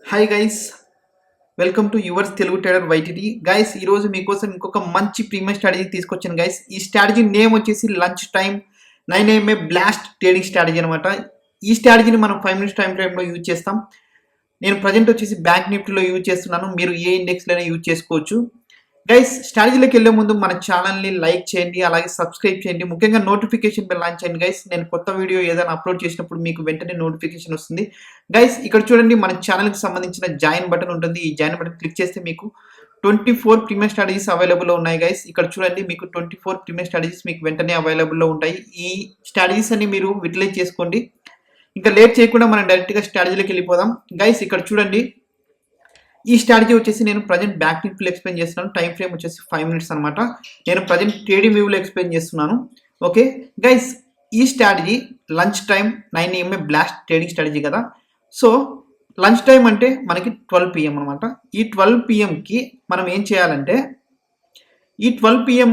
Hi guys, welcome to yours Telugu trader YTT. Guys, ఈరోజు మీకోసం ఇంకొక మంచి ప్రీమియం స్ట్రాటజీ తీసుకొచ్చాను గైస్. ఈ స్ట్రాటజీ నేమ్ వచ్చేసి lunch time 9 AM blast trading strategy అనమాట. ఈ స్ట్రాటజీని మనం 5 minutes టైం ఫ్రేమ్లో యూజ్ చేస్తాం. నేను ప్రజెంట్ వచ్చేసి బ్యాంక్ నిఫ్టీలో యూజ్ చేస్తున్నాను. మీరు ఏ ఇండెక్స్లోనే యూజ్ చేసుకోవచ్చు. గైస్, స్ట్రాటజీలోకి వెళ్ళే ముందు మన ఛానల్ని లైక్ చేయండి, అలాగే సబ్స్క్రైబ్ చేయండి, ముఖ్యంగా నోటిఫికేషన్ బెల్ ఆన్ చేయండి గైస్. నేను కొత్త వీడియో ఏదైనా అప్లోడ్ చేసినప్పుడు మీకు వెంటనే నోటిఫికేషన్ వస్తుంది. గైస్, ఇక్కడ చూడండి, మన ఛానల్కి సంబంధించిన జాయిన్ బటన్ ఉంటుంది. ఈ జాయిన్ బటన్ క్లిక్ చేస్తే మీకు 24 ప్రీమియం స్ట్రాటజీస్ అవైలబుల్లో ఉన్నాయి గైస్. ఇక్కడ చూడండి, మీకు 24 ప్రీమియం స్ట్రాటజీస్ మీకు వెంటనే అవైలబుల్లో ఉంటాయి. ఈ స్ట్రాటజీస్ అన్ని మీరు యూటిలైజ్ చేసుకోండి. ఇంకా లేట్ చేయకుండా మనం డైరెక్ట్గా స్ట్రాటజీలోకి వెళ్ళిపోదాం. గైస్, ఇక్కడ చూడండి, ఈ స్ట్రాటజీ వచ్చేసి నేను ప్రజెంట్ బ్యాక్ నిఫ్టీలో ఎక్స్ప్లెయిన్ చేస్తున్నాను. టైం ఫ్రేమ్ వచ్చేసి 5 minutes అనమాట. నేను ప్రజెంట్ ట్రేడింగ్ వ్యూలో ఎక్స్ప్లెయిన్ చేస్తున్నాను. ఓకే గైస్, ఈ strategy lunch time 9 AM blast trading strategy కదా. సో లంచ్ టైం అంటే మనకి 12 PM అనమాట. ఈ 12 PMకి మనం ఏం చేయాలంటే, ఈ 12 PM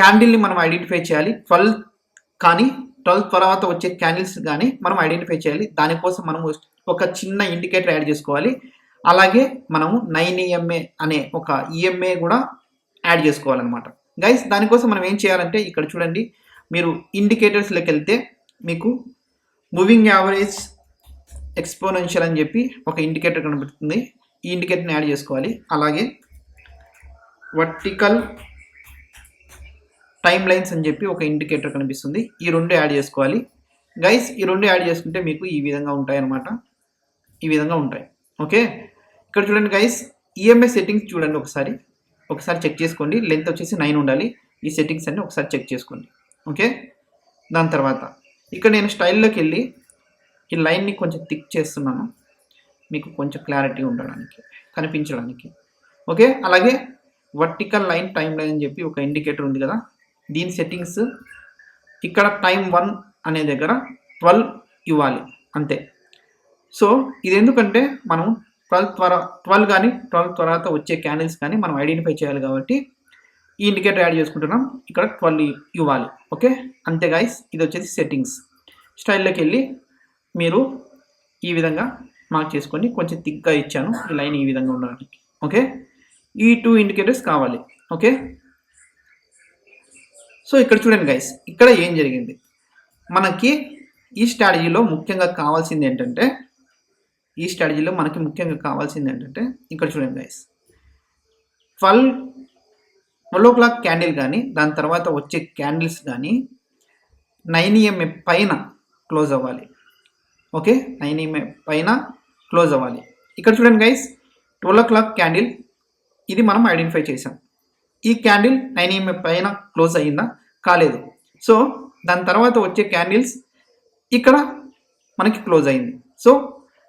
క్యాండిల్ని మనం ఐడెంటిఫై చేయాలి. 12 కానీ 12 తర్వాత వచ్చే క్యాండిల్స్ కానీ మనం ఐడెంటిఫై చేయాలి. దానికోసం మనం ఒక చిన్న ఇండికేటర్ యాడ్ చేసుకోవాలి. అలాగే మనము 9 EMA అనే ఒక EMA కూడా యాడ్ చేసుకోవాలన్నమాట. గైస్, దానికోసం మనం ఏం చేయాలంటే, ఇక్కడ చూడండి, మీరు ఇండికేటర్స్లోకి వెళ్తే మీకు మూవింగ్ యావరేజ్ ఎక్స్పోనెన్షియల్ అని చెప్పి ఒక ఇండికేటర్ కనబడుతుంది. ఈ ఇండికేటర్ని యాడ్ చేసుకోవాలి. అలాగే వర్టికల్ టైమ్ లైన్స్ అని చెప్పి ఒక ఇండికేటర్ కనిపిస్తుంది. ఈ రెండు యాడ్ చేసుకోవాలి. గైస్, ఈ రెండు యాడ్ చేసుకుంటే మీకు ఈ విధంగా ఉంటాయి అన్నమాట. ఈ విధంగా ఉంటాయి. ఓకే, ఇక్కడ చూడండి గైస్, ఈఎంఐ సెట్టింగ్స్ చూడండి, ఒకసారి చెక్ చేసుకోండి. లెంత్ వచ్చేసి 9 ఉండాలి. ఈ సెట్టింగ్స్ అన్ని ఒకసారి చెక్ చేసుకోండి. ఓకే, దాని తర్వాత ఇక్కడ నేను స్టైల్లోకి వెళ్ళి ఈ లైన్ని కొంచెం థిక్ చేస్తున్నాను, మీకు కొంచెం క్లారిటీ ఉండడానికి, కనిపించడానికి. ఓకే, అలాగే వర్టికల్ లైన్ టైం లైన్ అని చెప్పి ఒక ఇండికేటర్ ఉంది కదా, దీని సెట్టింగ్స్ ఇక్కడ టైం 1 అనే దగ్గర 12 ఇవ్వాలి అంతే. సో ఇది ఎందుకంటే మనం 12 కానీ 12 తర్వాత వచ్చే క్యాండిల్స్ కానీ మనం ఐడెంటిఫై చేయాలి కాబట్టి ఈ ఇండికేటర్ యాడ్ చేసుకుంటున్నాం. ఇక్కడ 12 ఇవ్వాలి. ఓకే, అంతే గైస్. ఇది వచ్చేసి సెట్టింగ్స్. స్టైల్లోకి వెళ్ళి మీరు ఈ విధంగా మార్క్ చేసుకొని కొంచెం థిక్గా ఇచ్చాను, ఈ లైన్ ఈ విధంగా ఉండడానికి. ఓకే, ఈ 2 ఇండికేటర్స్ కావాలి. ఓకే, సో ఇక్కడ చూడండి గైస్, ఇక్కడ ఏం జరిగింది, మనకి ఈ స్ట్రాటజీలో ముఖ్యంగా కావాల్సింది ఏంటంటే, ఇక్కడ చూడండి గైస్, 12 o'clock క్యాండిల్ కానీ దాని తర్వాత వచ్చే క్యాండిల్స్ కానీ 9 EMA పైన క్లోజ్ అవ్వాలి. ఓకే, 9 EMA పైన క్లోజ్ అవ్వాలి. ఇక్కడ చూడండి గైస్, 12 o'clock క్యాండిల్ ఇది మనం ఐడెంటిఫై చేసాం. ఈ క్యాండిల్ 9 EMA పైన క్లోజ్ అయ్యిందా? కాలేదు. సో దాని తర్వాత వచ్చే క్యాండిల్స్ ఇక్కడ మనకి క్లోజ్ అయింది. సో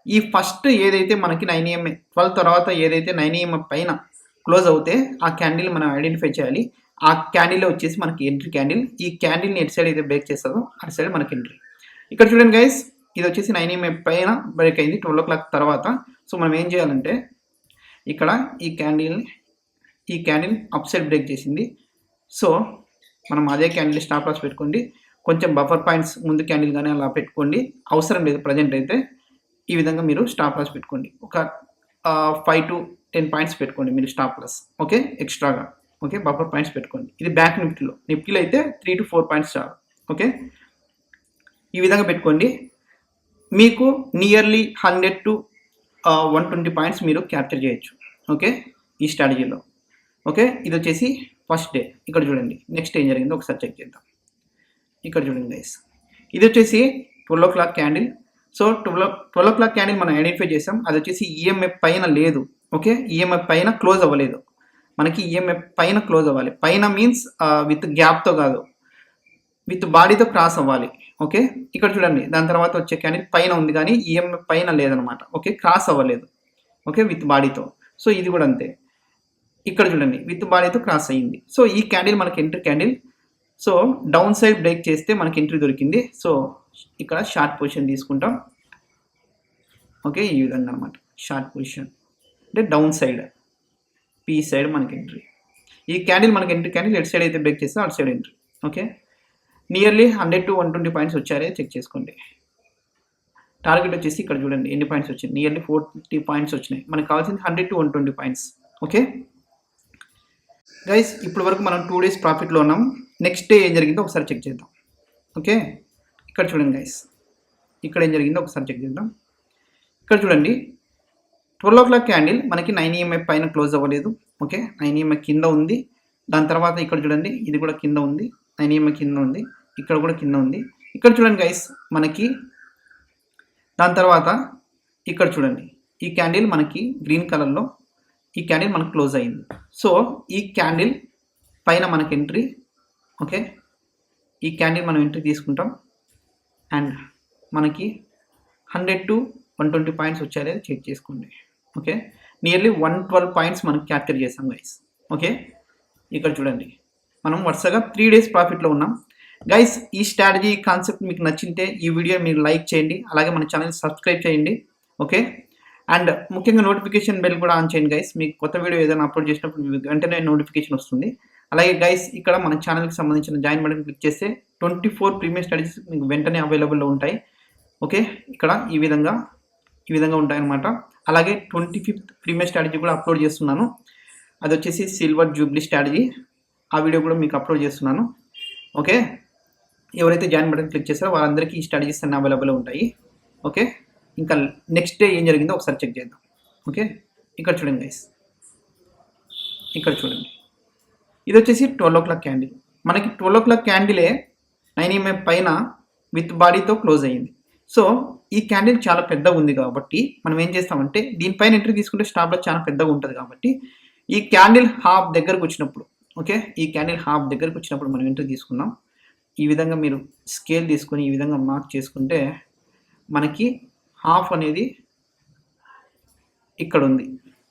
ఈ ఫస్ట్ ఏదైతే మనకి 9 EMA 12 తర్వాత ఏదైతే 9 EMA పైన క్లోజ్ అవుతే ఆ క్యాండిల్ మనం ఐడెంటిఫై చేయాలి. ఆ క్యాండిల్ వచ్చేసి మనకి ఎంట్రీ క్యాండిల్. ఈ క్యాండిల్ని ఎటు సైడ్ అయితే బ్రేక్ చేస్తుందో అటు సైడ్ మనకి ఎంట్రీ. ఇక్కడ చూడండి గైస్, ఇది వచ్చేసి 9 EMA పైన బ్రేక్ అయింది 12 o'clock తర్వాత. సో మనం ఏం చేయాలంటే, ఇక్కడ ఈ క్యాండిల్ అప్ సైడ్ బ్రేక్ చేసింది. సో మనం అదే క్యాండిల్ స్టాప్ లాస్ పెట్టుకోండి. కొంచెం బఫర్ పాయింట్స్ ముందు క్యాండిల్ కానీ అలా పెట్టుకోండి, అవసరం లేదు. ప్రజెంట్ అయితే ఈ విధంగా మీరు స్టాప్ లాస్ పెట్టుకోండి. ఒక 5 to 10 పాయింట్స్ పెట్టుకోండి మీరు స్టాప్ లాస్. ఓకే, ఎక్స్ట్రాగా. ఓకే, బఫర్ పాయింట్స్ పెట్టుకోండి. ఇది బ్యాంక్ నిఫ్టీలో అయితే 3 to 4 పాయింట్స్ చాలు. ఓకే, ఈ విధంగా పెట్టుకోండి. మీకు నియర్లీ 100 to 120 పాయింట్స్ మీరు క్యాప్చర్ చేయొచ్చు. ఓకే, ఈ స్ట్రాటజీలో. ఓకే, ఇది వచ్చేసి ఫస్ట్ డే. ఇక్కడ చూడండి, నెక్స్ట్ ఏం జరిగిందో ఒకసారి చెక్ చేద్దాం. ఇక్కడ చూడండి గైస్, ఇది వచ్చేసి 12 o'clock candle. So 12 o'clock candle మనం ఐడెంటిఫై చేసాం. అది వచ్చేసి ఈఎంఐ పైన లేదు. ఓకే, ఈఎంఐ పైన క్లోజ్ అవ్వలేదు. మనకి ఈఎంఐ పైన క్లోజ్ అవ్వాలి. పైన మీన్స్ విత్ గ్యాప్తో కాదు, విత్ బాడీతో క్రాస్ అవ్వాలి. ఓకే, ఇక్కడ చూడండి, దాని తర్వాత వచ్చే క్యాండిల్ పైన ఉంది కానీ ఈఎంఐ పైన లేదనమాట. ఓకే, క్రాస్ అవ్వలేదు. ఓకే, విత్ బాడీతో. సో ఇది కూడా అంతే. ఇక్కడ చూడండి, విత్ బాడీతో క్రాస్ అయ్యింది. సో ఈ క్యాండిల్ మనకి entry candle. So down side break చేస్తే మనకి ఎంట్రీ దొరికింది. సో ఇక్కడ షార్ట్ పొజిషన్ తీసుకుంటాం. ఓకే, ఈ విధంగా అనమాట. షార్ట్ పొజిషన్ అంటే డౌన్ సైడ్, పీ సైడ్ మనకి ఎంట్రీ. ఈ క్యాండిల్ మనకి ఎంట్రీ క్యాండిల్ ఎటు సైడ్ అయితే బ్రేక్ చేస్తే అటు side entry. Okay, nearly 100 to 120 points వచ్చారే చెక్ చేసుకోండి. టార్గెట్ వచ్చేసి ఇక్కడ చూడండి ఎన్ని పాయింట్స్ వచ్చినాయి, నియర్లీ 40 పాయింట్స్ వచ్చినాయి. మనకు కావాల్సింది 100 to 120 పాయింట్స్. ఓకే గైస్, ఇప్పటి వరకు మనం 2 days ప్రాఫిట్లో ఉన్నాం. నెక్స్ట్ డే ఏం జరిగిందో ఒకసారి చెక్ చేద్దాం. ఓకే, ఇక్కడ చూడండి గైస్, ఇక్కడ ఏం జరిగిందో ఒకసారి చెక్ చేద్దాం. ఇక్కడ చూడండి 12 o'clock క్యాండిల్ మనకి 9 EMI పైన క్లోజ్ అవ్వలేదు. ఓకే, 9 EMI కింద ఉంది. దాని తర్వాత ఇక్కడ చూడండి ఇది కూడా కింద ఉంది, 9 EMI కింద ఉంది, ఇక్కడ కూడా కింద ఉంది. ఇక్కడ చూడండి గైస్, మనకి దాని తర్వాత ఇక్కడ చూడండి ఈ క్యాండిల్ మనకి గ్రీన్ కలర్లో ఈ క్యాండిల్ మనకు క్లోజ్ అయింది. సో ఈ క్యాండిల్ పైన మనకి ఎంట్రీ. ఓకే, ఈ క్యాండిల్ మనం ఎంట్రీ తీసుకుంటాం అండ్ మనకి 100 to 120 పాయింట్స్ వచ్చాయో చెక్ చేసుకోండి. ఓకే, నియర్లీ 112 పాయింట్స్ మనం క్యాప్చర్ చేసాం గైస్. ఓకే, ఇక్కడ చూడండి మనం వరుసగా 3 days ప్రాఫిట్లో ఉన్నాం గైస్. ఈ స్ట్రాటజీ కాన్సెప్ట్ మీకు నచ్చింటే ఈ వీడియో మీరు లైక్ చేయండి, అలాగే మన ఛానల్ సబ్స్క్రైబ్ చేయండి. ఓకే, అండ్ ముఖ్యంగా నోటిఫికేషన్ బెల్ కూడా ఆన్ చేయండి గైస్. మీకు కొత్త వీడియో ఏదైనా అప్లోడ్ చేసినప్పుడు మీకు వెంటనే నోటిఫికేషన్ వస్తుంది. అలాగే గైస్, ఇక్కడ మన ఛానల్కి సంబంధించిన జాయిన్ బటన్ క్లిక్ చేస్తే 24 ప్రీమియం స్టడీస్ మీకు వెంటనే అవైలబుల్లో ఉంటాయి. ఓకే, ఇక్కడ ఈ విధంగా ఉంటాయన్నమాట. అలాగే 25th ప్రీమియం స్ట్రాటజీ కూడా అప్లోడ్ చేస్తున్నాను. అది వచ్చేసి సిల్వర్ జూబ్లీ స్ట్రాటజీ. ఆ వీడియో కూడా మీకు అప్లోడ్ చేస్తున్నాను. ఓకే, ఎవరైతే జాయిన్ బటన్ క్లిక్ చేస్తారో వాళ్ళందరికీ ఈ స్ట్రాటజీస్ అన్నీ అవైలబుల్ ఉంటాయి. ఓకే, ఇంకా నెక్స్ట్ డే ఏం జరిగిందో ఒకసారి చెక్ చేద్దాం. ఓకే, ఇక్కడ చూడండి గైస్, ఇక్కడ చూడండి ఇది వచ్చేసి 12 o'clock క్యాండిల్. మనకి 12 o'clock క్యాండిలే 9 EMI పైన విత్ బాడీతో క్లోజ్ అయ్యింది. సో ఈ క్యాండిల్ చాలా పెద్దగా ఉంది కాబట్టి మనం ఏం చేస్తామంటే దీనిపైన ఎంట్రీ తీసుకుంటే స్టాప్ లాస్ చాలా పెద్దగా ఉంటుంది కాబట్టి ఈ క్యాండిల్ హాఫ్ దగ్గరకు వచ్చినప్పుడు, ఓకే, ఈ క్యాండిల్ హాఫ్ దగ్గరకు వచ్చినప్పుడు మనం ఎంట్రీ తీసుకుందాం. ఈ విధంగా మీరు స్కేల్ తీసుకొని ఈ విధంగా మార్క్ చేసుకుంటే మనకి హాఫ్ అనేది ఇక్కడ ఉంది.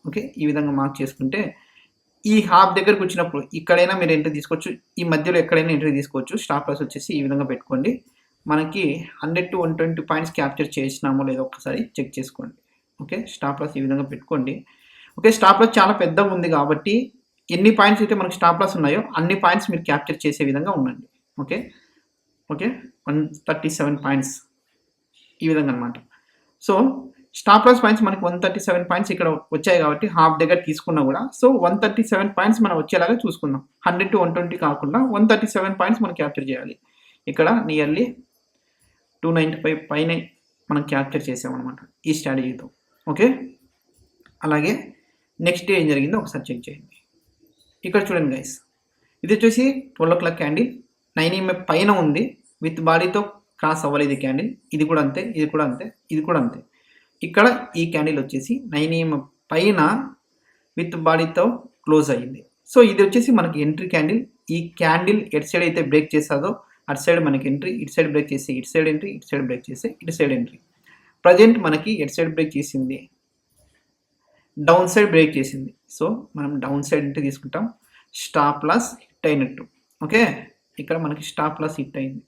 ఓకే, ఈ విధంగా మార్క్ చేసుకుంటే ఈ హాఫ్ దగ్గరకు వచ్చినప్పుడు ఇక్కడైనా మీరు ఎంట్రీ తీసుకోవచ్చు, ఈ మధ్యలో ఎక్కడైనా ఎంట్రీ తీసుకోవచ్చు. స్టాప్ లాస్ వచ్చేసి ఈ విధంగా పెట్టుకోండి. మనకి 100 to 120 పాయింట్స్ క్యాప్చర్ చేసినామో లేదో ఒకసారి చెక్ చేసుకోండి. ఓకే, స్టాప్ లాస్ ఈ విధంగా పెట్టుకోండి. ఓకే, స్టాప్ లాస్ చాలా పెద్దగా ఉంది కాబట్టి ఎన్ని పాయింట్స్ అయితే మనకి స్టాప్ లాస్ ఉన్నాయో అన్ని పాయింట్స్ మీరు క్యాప్చర్ చేసే విధంగా ఉండండి. ఓకే, 137 పాయింట్స్ ఈ విధంగా అనమాట. సో స్టాప్ లాస్ పాయింట్స్ మనకి 137 పాయింట్స్ ఇక్కడ వచ్చాయి కాబట్టి హాఫ్ దగ్గర తీసుకున్నా కూడా సో 137 పాయింట్స్ మనం వచ్చేలాగా చూసుకుందాం. 100 to 120 కాకుండా 137 పాయింట్స్ మనం క్యాప్చర్ చేయాలి. ఇక్కడ నియర్లీ 295 పైన మనం క్యాప్చర్ చేసామన్నమాట ఈ స్ట్రాటజీతో. ఓకే, అలాగే నెక్స్ట్ డే ఏం జరిగిందో ఒకసారి చెక్ చేయండి. ఇక్కడ చూడండి గైస్, ఇది వచ్చేసి 12 o'clock క్యాండిల్ 9 EMI పైన ఉంది, విత్ బాడీతో క్రాస్ అవ్వలేదు ఈ క్యాండిల్. ఇది కూడా అంతే, ఇది కూడా అంతే, ఇది కూడా అంతే. ఇక్కడ ఈ క్యాండిల్ వచ్చేసి 9 EMI పైన విత్ బాడీతో క్లోజ్ అయ్యింది. సో ఇది వచ్చేసి మనకి ఎంట్రీ క్యాండిల్. ఈ క్యాండిల్ ఎటు సైడ్ అయితే బ్రేక్ చేస్తుందో అటు సైడ్ మనకి ఎంట్రీ, ఇటు సైడ్ బ్రేక్ చేసి ఇటు సైడ్ ఎంట్రీ, ఇటు సైడ్ బ్రేక్ చేసి ఇటు సైడ్ ఎంట్రీ. ప్రజెంట్ మనకి ఎటు సైడ్ బ్రేక్ చేసింది, డౌన్ సైడ్ బ్రేక్ చేసింది. సో మనం డౌన్ సైడ్ ఎంట్రీ తీసుకుంటాం. స్టాప్ లాస్ హిట్ అయినట్టు. ఓకే, ఇక్కడ మనకి స్టాప్ లాస్ హిట్ అయింది,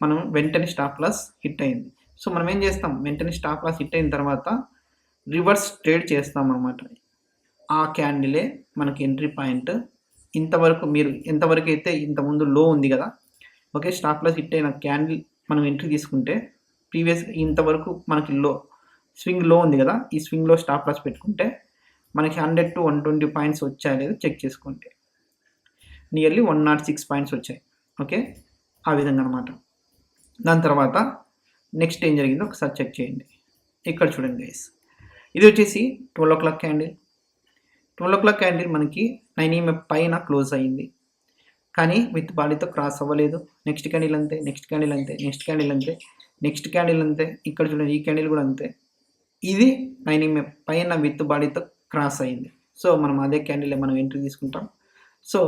మనం వెంటనే స్టాప్ లాస్ హిట్ అయింది. సో మనం ఏం చేస్తాం, వెంటనే స్టాప్ లాస్ హిట్ అయిన తర్వాత రివర్స్ ట్రేడ్ చేస్తాం అన్నమాట. ఆ క్యాండిలే మనకి ఎంట్రీ పాయింట్. ఇంతవరకు మీరు ఎంతవరకు అయితే ఇంతకుముందు లో ఉంది కదా, ఓకే, స్టాప్ లాస్ హిట్ అయిన క్యాండిల్ మనం ఎంట్రీ తీసుకుంటే ప్రీవియస్ ఇంతవరకు మనకి లో స్వింగ్ లో ఉంది కదా, ఈ స్వింగ్లో స్టాప్ లాస్ పెట్టుకుంటే మనకి 100 to 120 పాయింట్స్ వచ్చాయో లేదో చెక్ చేసుకోండి. నియర్లీ 106 పాయింట్స్ వచ్చాయి. ఓకే, ఆ విధంగా అనమాట. దాని తర్వాత నెక్స్ట్ ఏం జరిగిందో ఒకసారి చెక్ చేయండి. ఇక్కడ చూడండి గైస్, ఇది వచ్చేసి 12 o'clock క్యాండిల్. 12 o'clock క్యాండిల్ మనకి 9 EMI పైన క్లోజ్ అయ్యింది, కానీ విత్ బాడీతో క్రాస్ అవ్వలేదు. నెక్స్ట్ క్యాండిల్ అంతే, నెక్స్ట్ క్యాండిల్ అంతే, నెక్స్ట్ క్యాండిల్ అంతే, నెక్స్ట్ క్యాండిల్ అంతే. ఇక్కడ చూడండి ఈ క్యాండిల్ కూడా అంతే. ఇది 9 EMI పైన విత్ బాడీతో క్రాస్ అయ్యింది. సో మనం అదే క్యాండిల్ మనం ఎంట్రీ తీసుకుంటాం. సో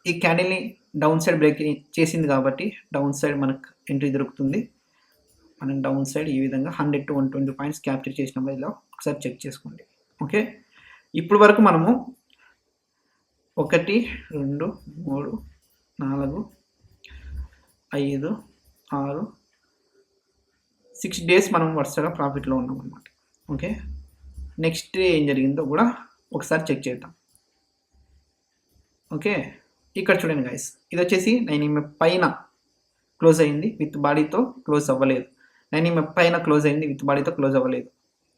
ఈ క్యాండిల్ని డౌన్ సైడ్ బ్రేక్ చేసింది కాబట్టి డౌన్ సైడ్ మనకు ఎంట్రీ దొరుకుతుంది. మనం డౌన్ సైడ్ ఈ విధంగా 100 to 120 పాయింట్స్ క్యాప్చర్ చేసినప్పుడు ఇలా ఒకసారి చెక్ చేసుకోండి. ఓకే, ఇప్పుడు వరకు మనము 1 2 3 4 5 6 6 డేస్ మనం వరుసగా ప్రాఫిట్లో ఉన్నాం అన్నమాట. ఓకే, నెక్స్ట్ డే ఏం జరిగిందో కూడా ఒకసారి చెక్ చేద్దాం. ఓకే, ఇక్కడ చూడండి గైస్, ఇది వచ్చేసి 9 EMI పైన క్లోజ్ అయ్యింది, విత్ బాడీతో క్లోజ్ అవ్వలేదు. 9 పైన క్లోజ్ అయింది, విత్ బాడీతో క్లోజ్ అవ్వలేదు.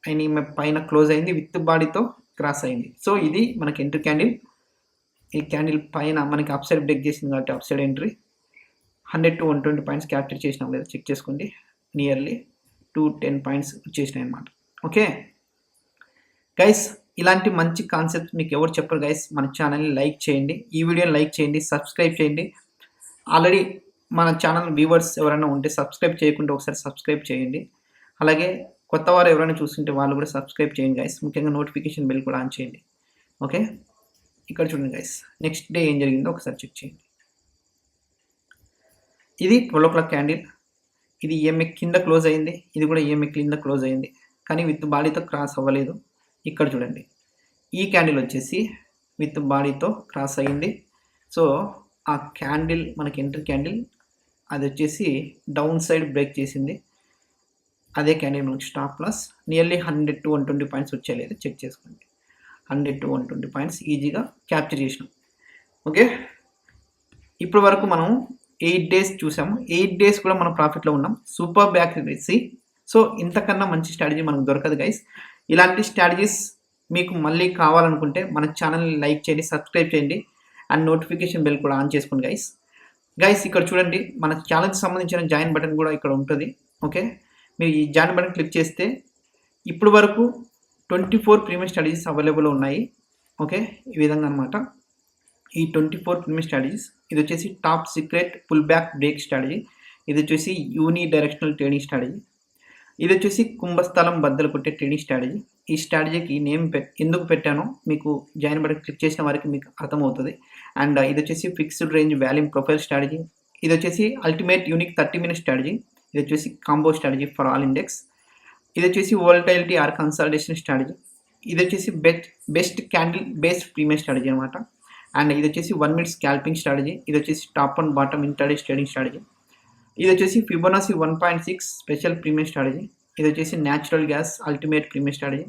9 పైన క్లోజ్ అయింది, విత్ బాడీతో క్రాస్ అయింది. సో ఇది మనకి ఎంట్రీ క్యాండిల్. ఈ క్యాండిల్ పైన మనకి అప్ సైడ్ బ్రేక్ చేసింది కాబట్టి up side entry. 100 to 120 points capture చేసినాం లేదా చెక్ చేసుకోండి. నియర్లీ 210 పాయింట్స్ వచ్చేసినాయి అనమాట. ఓకే గైస్, ఇలాంటి మంచి కాన్సెప్ట్స్ మీకు ఎవరు చెప్పరు గైస్. మన ఛానల్ని లైక్ చేయండి, ఈ వీడియోని లైక్ చేయండి, సబ్స్క్రైబ్ చేయండి. ఆల్రెడీ మన ఛానల్ వ్యూవర్స్ ఎవరైనా ఉంటే సబ్స్క్రైబ్ చేయకుంటే ఒకసారి సబ్స్క్రైబ్ చేయండి. అలాగే కొత్త వారు ఎవరైనా చూస్తుంటే వాళ్ళు కూడా సబ్స్క్రైబ్ చేయండి గైస్. ముఖ్యంగా నోటిఫికేషన్ బెల్ కూడా ఆన్ చేయండి. ఓకే, ఇక్కడ చూడండి గైస్, నెక్స్ట్ డే ఏం జరిగిందో ఒకసారి చెక్ చేయండి. ఇది 12 o'clock క్యాండిల్. ఇది ఈఎంఏ కింద క్లోజ్ అయింది, ఇది కూడా ఈఎంఏ కింద క్లోజ్ అయింది, కానీ విత్ బాడీతో క్రాస్ అవ్వలేదు. ఇక్కడ చూడండి, ఈ క్యాండిల్ వచ్చేసి విత్ బాడీతో క్రాస్ అయ్యింది. సో ఆ క్యాండిల్ మనకి ఎంట్రీ క్యాండిల్, అది వచ్చేసి డౌన్ సైడ్ బ్రేక్ చేసింది. అదే క్యాండిల్ మనకి stop loss. Nearly 100 to 120 points వచ్చేలేదు, చెక్ చేసుకోండి. 100 to 120 పాయింట్స్ ఈజీగా క్యాప్చర్ చేసినాం. ఓకే, ఇప్పటి వరకు మనం 8 days చూసాము. 8 days కూడా మనం ప్రాఫిట్లో ఉన్నాం. Super accuracy. సో ఇంతకన్నా మంచి స్ట్రాటజీ మనకు దొరకదు గైస్. ఇలాంటి స్ట్రాటజీస్ మీకు మళ్ళీ కావాలనుకుంటే మన ఛానల్ని లైక్ చేయండి, సబ్స్క్రైబ్ చేయండి, అండ్ నోటిఫికేషన్ బెల్ కూడా ఆన్ చేసుకోండి గైస్. ఇక్కడ చూడండి, మన ఛానల్కి సంబంధించిన జాయిన్ బటన్ కూడా ఇక్కడ ఉంటుంది. ఓకే, మీరు ఈ జాయిన్ బటన్ క్లిక్ చేస్తే ఇప్పుడు వరకు 24 ప్రీమియం స్ట్రాటజీస్ అవైలబుల్ ఉన్నాయి. ఓకే, ఈ విధంగా అనమాట ఈ 24 ప్రీమియం స్ట్రాటజీస్. ఇది వచ్చేసి top secret pull back break strategy, ఇది వచ్చేసి యూని డైరెక్షనల్ ట్రేడింగ్ స్ట్రాటజీ, ఇది వచ్చేసి కుంభస్థలం బద్దలు కొట్టే ట్రేడింగ్ స్ట్రాటజీ. ఈ స్ట్రాటజీకి నేమ్ ఎందుకు పెట్టానో మీకు జాయిన్ బటన్ క్లిక్ చేసిన వారికి మీకు అర్థమవుతుంది. అండ్ ఇది వచ్చేసి fixed range volume profile strategy, ఇది వచ్చేసి అల్టిమేట్ యూనిక్ 30-minute స్ట్రాటజీ, ఇది వచ్చేసి combo strategy for all index, ఇది వచ్చేసి వోల్టైలిటీ ఆర్ కన్సల్టేషన్ స్ట్రాటజీ, ఇది వచ్చేసి best candle based premium strategy అనమాట. అండ్ ఇది వచ్చేసి 1 minute స్కాల్పింగ్ స్ట్రాటజీ, ఇది వచ్చేసి top and bottom intraday trading strategy, ఇది వచ్చేసి ఫిబొనాసి 1.6 స్పెషల్ ప్రీమియం స్ట్రాటజీ, ఇది వచ్చేసి natural gas ultimate premium strategy,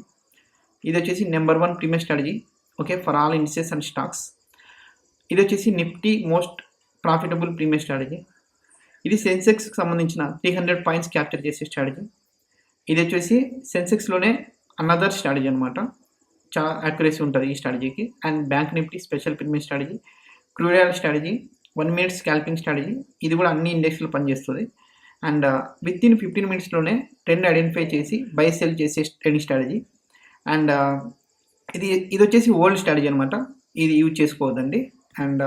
ఇది వచ్చేసి number 1 premium strategy. Okay, for all indices and stocks, ఇది వచ్చేసి Nifty most profitable premium strategy, ఇది సెన్సెక్స్కి సంబంధించిన 300 పాయింట్స్ క్యాప్చర్ చేసే స్ట్రాటజీ, ఇది వచ్చేసి సెన్సెక్స్లోనే అనదర్ స్ట్రాటజీ అనమాట. చాలా యాక్యురసీ ఉంటుంది ఈ స్ట్రాటజీకి. And bank Nifty special premium strategy, crude oil strategy, 1 minute scalping strategy, ఇది కూడా అన్ని ఇండెక్స్లో పనిచేస్తుంది. అండ్ విత్ ఇన్ 15 minutesలోనే ట్రెండ్ ఐడెంటిఫై చేసి బై సెల్ చేసే ట్రేడింగ్ స్ట్రాటజీ. అండ్ ఇది వచ్చేసి ఓల్డ్ స్ట్రాటజీ అనమాట, ఇది యూజ్ చేసుకోవద్దండి. అండ్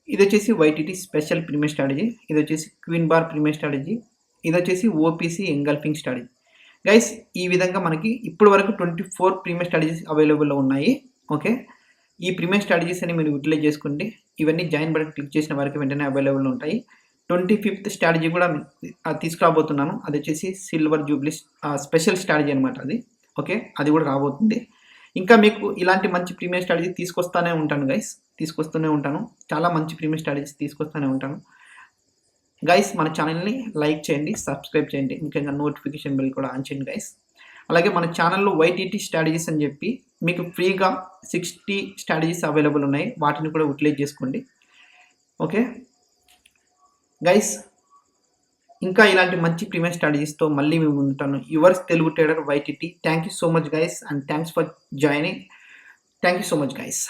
ఇది వచ్చేసి వైటీటీ స్పెషల్ ప్రీమియం స్ట్రాటజీ, ఇది వచ్చేసి క్వీన్ బార్ ప్రీమియం స్ట్రాటజీ, ఇది వచ్చేసి ఓపీసీ ఎంగల్ఫింగ్ స్ట్రాటజీ. గైస్, ఈ విధంగా మనకి ఇప్పుడు వరకు 24 ప్రీమియం స్ట్రాటజీస్ అవైలబుల్లో ఉన్నాయి. ఓకే, ఈ ప్రీమియం స్ట్రాటజీస్ అని మీరు యూటిలైజ్ చేసుకోండి. ఇవన్నీ జాయిన్ బటన్ క్లిక్ చేసిన వారికి వెంటనే అవైలబుల్ ఉంటాయి. 25th స్ట్రాటజీ కూడా తీసుకురాబోతున్నాను, అది వచ్చేసి సిల్వర్ జూబ్లీ స్పెషల్ స్ట్రాటజీ అనమాట అది. ఓకే, అది కూడా రాబోతుంది. ఇంకా మీకు ఇలాంటి మంచి ప్రీమియం స్ట్రాటజీ తీసుకొస్తూనే ఉంటాను గైస్, తీసుకొస్తూనే ఉంటాను. చాలా మంచి ప్రీమియం స్ట్రాటజీస్ తీసుకొస్తూనే ఉంటాను గైస్. మన ఛానల్ని లైక్ చేయండి, సబ్స్క్రైబ్ చేయండి, ముఖ్యంగా నోటిఫికేషన్ బెల్ కూడా ఆన్ చేయండి గైస్. అలాగే మన ఛానల్లో వైటీటీ స్ట్రాటజీస్ అని చెప్పి మీకు ఫ్రీగా 60 స్ట్రాటజీస్ అవైలబుల్ ఉన్నాయి, వాటిని కూడా యూటిలైజ్ చేసుకోండి. ఓకే గైస్, ఇంకా ఇలాంటి మంచి ప్రీమియం స్ట్రాటజీస్తో మళ్ళీ మేము ఉంటాను. Yours Telugu trader YTT. Thank you so much guys, and thanks for joining. Thank you so much guys.